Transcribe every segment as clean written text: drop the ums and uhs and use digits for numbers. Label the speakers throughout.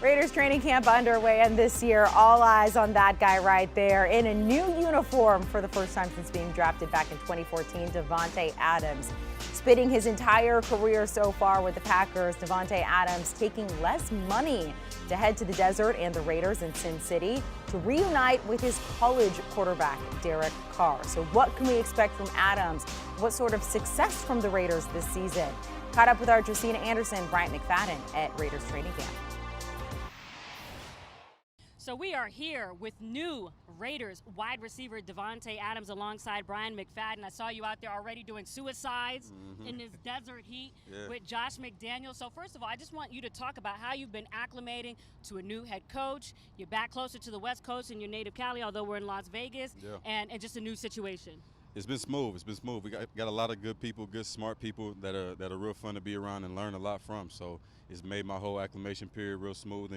Speaker 1: Raiders training camp underway, and this year, all eyes on that guy right there in a new uniform for the first time since being drafted back in 2014, Davante Adams. Spending his entire career so far with the Packers, Davante Adams taking less money to head to the desert and the Raiders in Sin City to reunite with his college quarterback, Derek Carr. So what can we expect from Adams? What sort of success from the Raiders this season? Caught up with our Josina and Bryant McFadden at Raiders training camp.
Speaker 2: So we are here with new Raiders wide receiver Davante Adams alongside Bryant McFadden. I saw you out there already doing suicides in this desert heat with Josh McDaniels. So first of all, I just want you to talk about how you've been acclimating to a new head coach. You're back closer to the West Coast in your native Cali, although we're in Las Vegas, and just a new situation.
Speaker 3: It's been smooth. It's been smooth. We got a lot of good people, good, smart people that are real fun to be around and learn a lot from. So it's made my whole acclimation period real smooth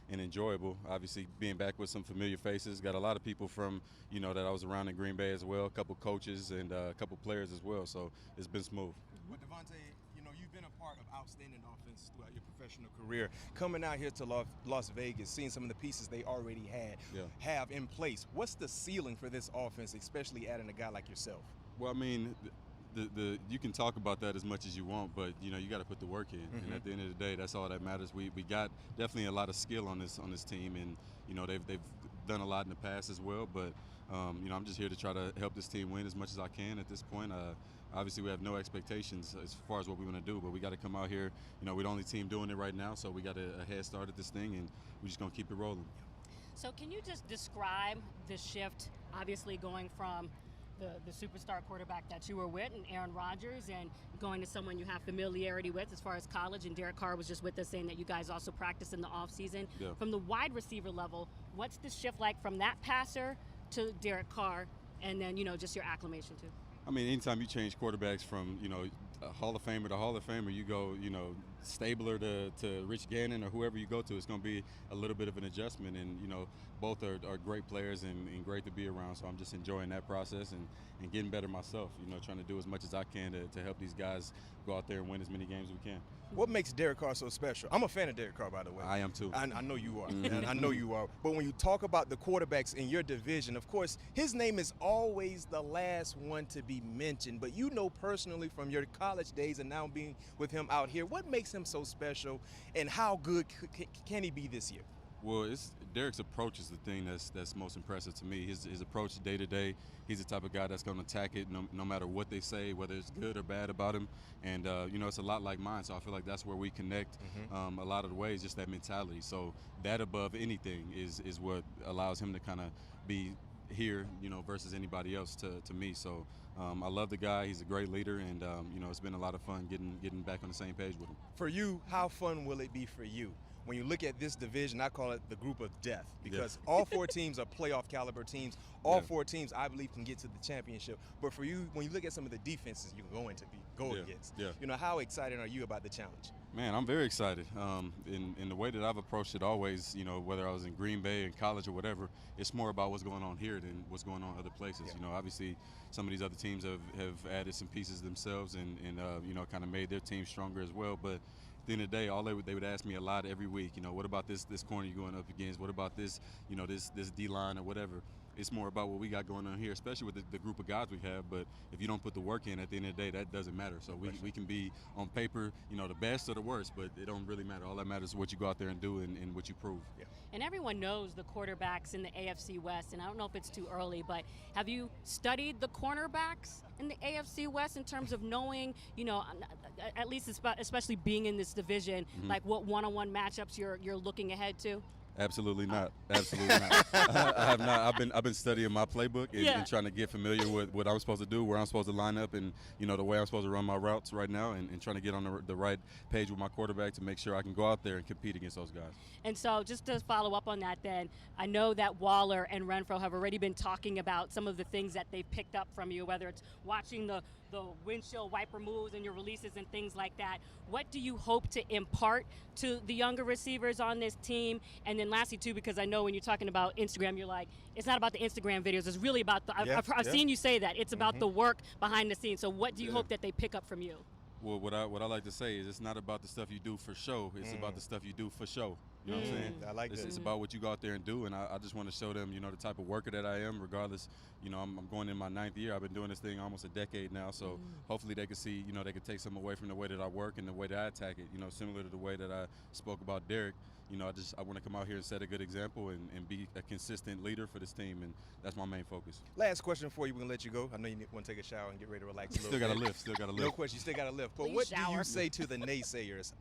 Speaker 3: and enjoyable. Obviously, being back with some familiar faces. Got a lot of people from, that I was around in Green Bay as well, a couple coaches and a couple players as well. So it's been smooth.
Speaker 4: But Davante, you've been a part of outstanding offense throughout your professional career. Coming out here to Las Vegas, seeing some of the pieces they already have in place. What's the ceiling for this offense, especially adding a guy like yourself?
Speaker 3: Well, I mean, you can talk about that as much as you want, but you got to put the work in. And at the end of the day, that's all that matters. We got definitely a lot of skill on this team, and they've done a lot in the past as well. But I'm just here to try to help this team win as much as I can at this point. Obviously, we have no expectations as far as what we want to do, but we got to come out here. We're the only team doing it right now, so we got a head start at this thing, and we're just gonna keep it rolling.
Speaker 2: So can you just describe the shift, obviously going from the superstar quarterback that you were with and Aaron Rodgers and going to someone you have familiarity with as far as college, and Derek Carr was just with us saying that you guys also practice in the offseason. From the wide receiver level, what's the shift like from that passer to Derek Carr, and then just your acclimation too?
Speaker 3: I mean, anytime you change quarterbacks from a Hall of Famer to Hall of Famer, you go Stabler to Rich Gannon or whoever you go to, it's going to be a little bit of an adjustment, and both are great players and great to be around. So I'm just enjoying that process and getting better myself. Trying to do as much as I can to help these guys go out there and win as many games as we can.
Speaker 4: What makes Derek Carr so special? I'm a fan of Derek Carr, by the way.
Speaker 3: I am too.
Speaker 4: I know you are. And I know you are. But when you talk about the quarterbacks in your division, of course, his name is always the last one to be mentioned. But personally from your college days and now being with him out here, what makes him so special, and how good can he be this year?
Speaker 3: Well, Derek's approach is the thing that's most impressive to me. His approach day to day, he's the type of guy that's going to attack it no matter what they say, whether it's good or bad about him. And, it's a lot like mine, so I feel like that's where we connect a lot of the ways, just that mentality. So that above anything is what allows him to kind of be here, versus anybody else to me. So I love the guy. He's a great leader, and, it's been a lot of fun getting back on the same page with him.
Speaker 4: For you, how fun will it be for you? When you look at this division, I call it the group of death, because all four teams are playoff caliber teams. All four teams, I believe, can get to the championship. But for you, when you look at some of the defenses you're going to go against, how excited are you about the challenge?
Speaker 3: Man, I'm very excited. In the way that I've approached it always, whether I was in Green Bay, in college, or whatever, it's more about what's going on here than what's going on other places. Obviously, some of these other teams have added some pieces themselves and kind of made their team stronger as well. But at the end of the day, they would ask me a lot every week. What about this corner you're going up against? What about this, this D-line or whatever? It's more about what we got going on here, especially with the group of guys we have. But if you don't put the work in, at the end of the day, that doesn't matter. So we can be on paper, the best or the worst, but it don't really matter. All that matters is what you go out there and do and what you prove.
Speaker 2: And everyone knows the quarterbacks in the AFC West, and I don't know if it's too early, but have you studied the cornerbacks in the AFC West in terms of knowing, at least especially being in this division, like what one-on-one matchups you're looking ahead to?
Speaker 3: Absolutely not. Absolutely not. I have not. I've been studying my playbook and trying to get familiar with what I'm supposed to do, where I'm supposed to line up, and the way I'm supposed to run my routes right now, and trying to get on the right page with my quarterback to make sure I can go out there and compete against those guys.
Speaker 2: And so just to follow up on that, then I know that Waller and Renfro have already been talking about some of the things that they've picked up from you, whether it's watching the windshield wiper moves and your releases and things like that. What do you hope to impart to the younger receivers on this team? And then lastly, too, because I know when you're talking about Instagram, you're like, it's not about the Instagram videos. It's really about I've seen you say that. It's about the work behind the scenes. So what do you hope that they pick up from you?
Speaker 3: Well, what I like to say is it's not about the stuff you do for show. It's about the stuff you do for show. You know what I'm saying?
Speaker 4: I like that.
Speaker 3: It's about what you go out there and do, and I just want to show them, the type of worker that I am, regardless. I'm going in my 9th year. I've been doing this thing almost a decade now, so hopefully they can see, they can take something away from the way that I work and the way that I attack it, similar to the way that I spoke about Derek. I want to come out here and set a good example and be a consistent leader for this team, and that's my main focus.
Speaker 4: Last question for you. We're going to let you go. I know you want to take a shower and get ready to relax a little bit.
Speaker 3: Still got to lift.
Speaker 4: No question. You still got to lift. But
Speaker 2: Please
Speaker 4: what
Speaker 2: shower.
Speaker 4: do you say to the naysayers?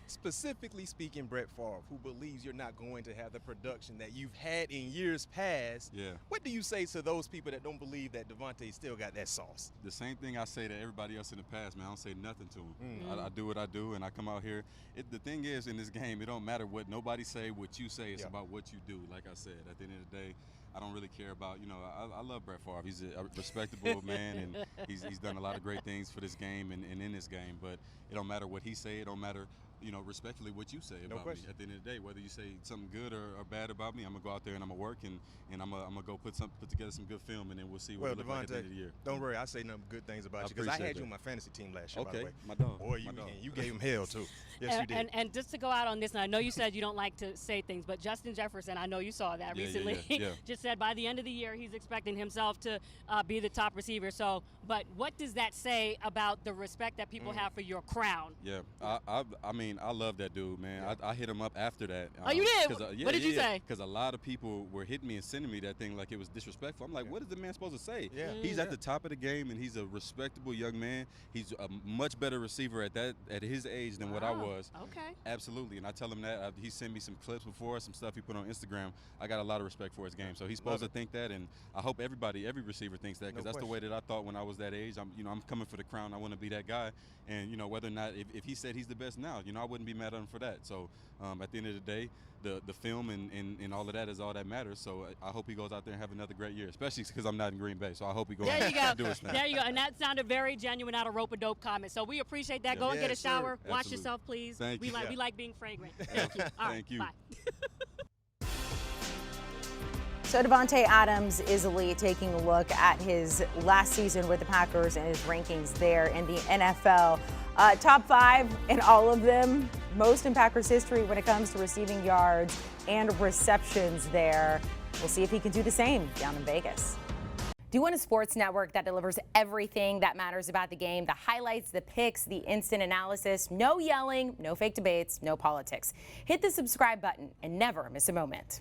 Speaker 4: Specifically speaking, Brett Favre, who believes you're not going to have the production that you've had in years past.
Speaker 3: Yeah.
Speaker 4: What do you say to those people that don't believe that Davante still got that sauce?
Speaker 3: The same thing I say to everybody else in the past, man. I don't say nothing to them. I do what I do, and I come out here. The thing is, in this game, it don't matter what nobody say, what you say. It's about what you do. Like I said, at the end of the day, I don't really care about, I love Brett Favre. He's a respectable man, and he's done a lot of great things for this game and in this game. But it don't matter what he say. It don't matter, respectfully what you say about me. At the end of the day, whether you say something good or bad about me, I'm going to go out there and I'm going to work, and I'm going to go put together some good film, and then we'll see what it looks like at the end of the year.
Speaker 4: Don't worry. I say nothing good things about you, because I had you on my fantasy team last year, by the way.
Speaker 3: My dog.
Speaker 4: Boy, you gave him hell, too. Yes, you did.
Speaker 2: And just to go out on this, and I know you said you don't like to say things, but Justin Jefferson, I know you saw that recently, just said by the end of the year he's expecting himself to be the top receiver. So, but what does that say about the respect that people have for your crown?
Speaker 3: Yeah, I mean, I love that dude, man.
Speaker 4: Yeah.
Speaker 3: I hit him up after that.
Speaker 2: Oh, you did? What did you say?
Speaker 3: Because a lot of people were hitting me and sending me that thing like it was disrespectful. I'm like, what is the man supposed to say?
Speaker 4: Yeah.
Speaker 3: He's at the top of the game, and he's a respectable young man. He's a much better receiver at his age than what I was.
Speaker 2: Okay.
Speaker 3: Absolutely, and I tell him that. He sent me some clips before, some stuff he put on Instagram. I got a lot of respect for his game, so he's supposed to think that, and I hope every receiver thinks that, because that's the way that I thought when I was that age. I'm coming for the crown. I want to be that guy, and whether or not if he said he's the best now, I wouldn't be mad at him for that. So at the end of the day, the film and all of that is all that matters. So I hope he goes out there and have another great year, especially because I'm not in Green Bay. So I hope he goes out there and do his thing.
Speaker 2: There you go. And that sounded very genuine, not a rope-a-dope comment. So we appreciate that. Go and get a shower. Wash yourself, please.
Speaker 3: Thank you.
Speaker 2: We like being fragrant. Thank you. All right,
Speaker 3: Thank you.
Speaker 2: Bye.
Speaker 1: So Davante Adams is elite, taking a look at his last season with the Packers and his rankings there in the NFL. Top 5 in all of them, most in Packers history when it comes to receiving yards and receptions there. We'll see if he can do the same down in Vegas. Do you want a sports network that delivers everything that matters about the game? The highlights, the picks, the instant analysis, no yelling, no fake debates, no politics. Hit the subscribe button and never miss a moment.